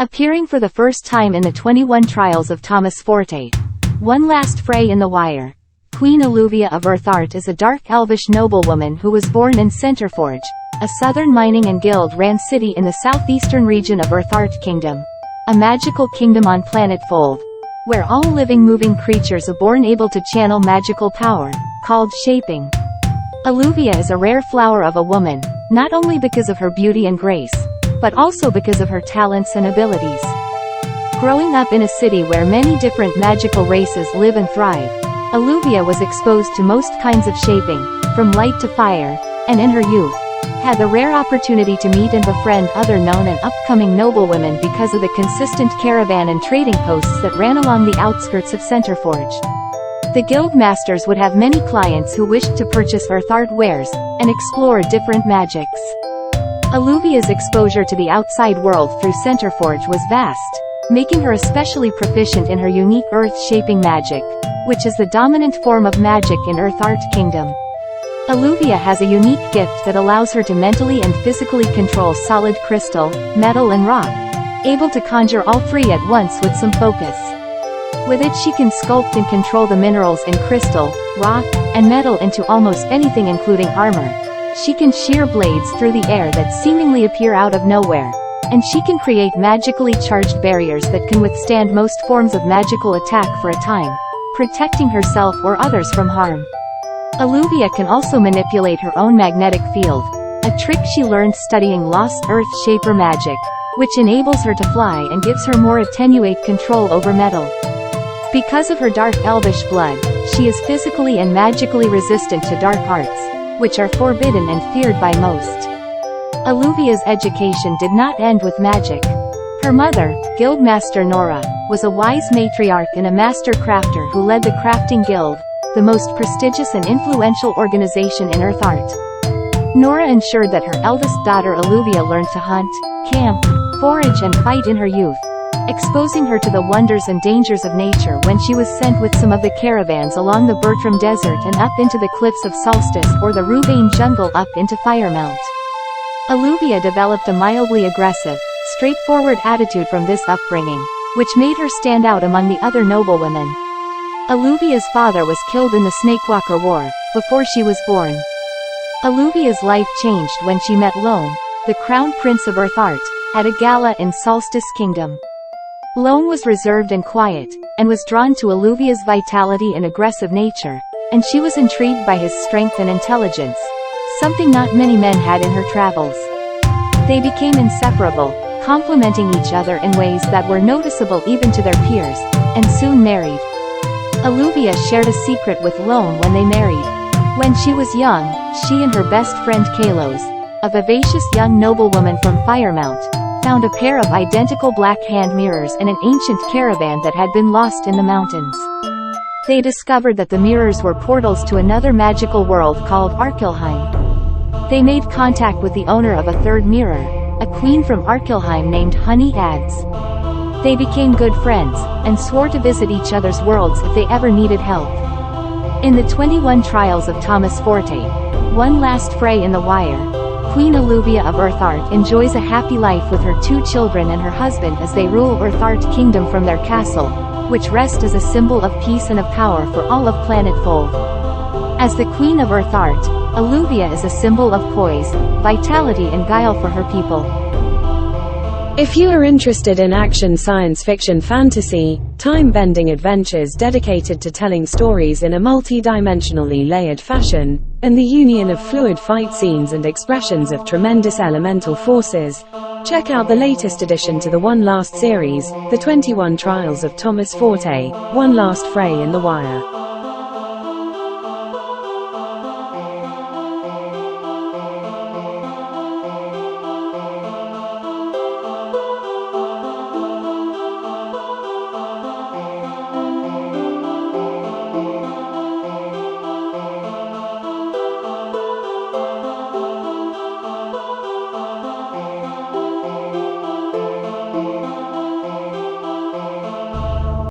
Appearing for the first time in the 21 Trials of Thomas Forte. One Last Fray in the Wire. Queen Alluvia of Earthart is a dark elvish noblewoman who was born in Centerforge, a southern mining and guild-ran city in the southeastern region of Earthart Kingdom. A magical kingdom on planet Fold, where all living moving creatures are born able to channel magical power, called shaping. Alluvia is a rare flower of a woman, not only because of her beauty and grace, but also because of her talents and abilities. Growing up in a city where many different magical races live and thrive, Alluvia was exposed to most kinds of shaping, from light to fire, and in her youth, had the rare opportunity to meet and befriend other known and upcoming noblewomen because of the consistent caravan and trading posts that ran along the outskirts of Centerforge. The guild masters would have many clients who wished to purchase Earthart wares, and explore different magics. Alluvia's exposure to the outside world through Centerforge was vast, making her especially proficient in her unique earth-shaping magic, which is the dominant form of magic in Earthart Kingdom. Alluvia has a unique gift that allows her to mentally and physically control solid crystal, metal and rock, able to conjure all three at once with some focus. With it she can sculpt and control the minerals in crystal, rock, and metal into almost anything including armor. She can shear blades through the air that seemingly appear out of nowhere, and she can create magically charged barriers that can withstand most forms of magical attack for a time, protecting herself or others from harm. Alluvia can also manipulate her own magnetic field, a trick she learned studying Lost Earth Shaper magic, which enables her to fly and gives her more attenuate control over metal. Because of her dark elvish blood, she is physically and magically resistant to dark arts, which are forbidden and feared by most. Alluvia's education did not end with magic. Her mother, Guildmaster Nora, was a wise matriarch and a master crafter who led the Crafting Guild, the most prestigious and influential organization in Earthart. Nora ensured that her eldest daughter Alluvia learned to hunt, camp, forage and fight in her youth, exposing her to the wonders and dangers of nature when she was sent with some of the caravans along the Bertram Desert and up into the cliffs of Solstice or the Ruvain jungle up into Firemount. Alluvia developed a mildly aggressive, straightforward attitude from this upbringing, which made her stand out among the other noblewomen. Alluvia's father was killed in the Snakewalker War, before she was born. Alluvia's life changed when she met Lone, the Crown Prince of Earthart, at a gala in Solstice Kingdom. Lone was reserved and quiet, and was drawn to Alluvia's vitality and aggressive nature, and she was intrigued by his strength and intelligence, something not many men had in her travels. They became inseparable, complementing each other in ways that were noticeable even to their peers, and soon married. Alluvia shared a secret with Lone when they married. When she was young, she and her best friend Kalos, a vivacious young noblewoman from Firemount, found a pair of identical black hand mirrors in an ancient caravan that had been lost in the mountains. They discovered that the mirrors were portals to another magical world called Arkilheim. They made contact with the owner of a third mirror, a queen from Arkilheim named Honey Ads. They became good friends, and swore to visit each other's worlds if they ever needed help. In the 21 Trials of Thomas Forte, One Last Fray in the Wire, Queen Alluvia of Earthart enjoys a happy life with her 2 children and her husband as they rule Earthart Kingdom from their castle, which rests as a symbol of peace and of power for all of planet Fold. As the Queen of Earthart, Alluvia is a symbol of poise, vitality and guile for her people. If you are interested in action science fiction fantasy, time-bending adventures dedicated to telling stories in a multi-dimensionally layered fashion, and the union of fluid fight scenes and expressions of tremendous elemental forces, check out the latest addition to the One Last series, the 21 Trials of Thomas Forte, One Last Fray in the Wire.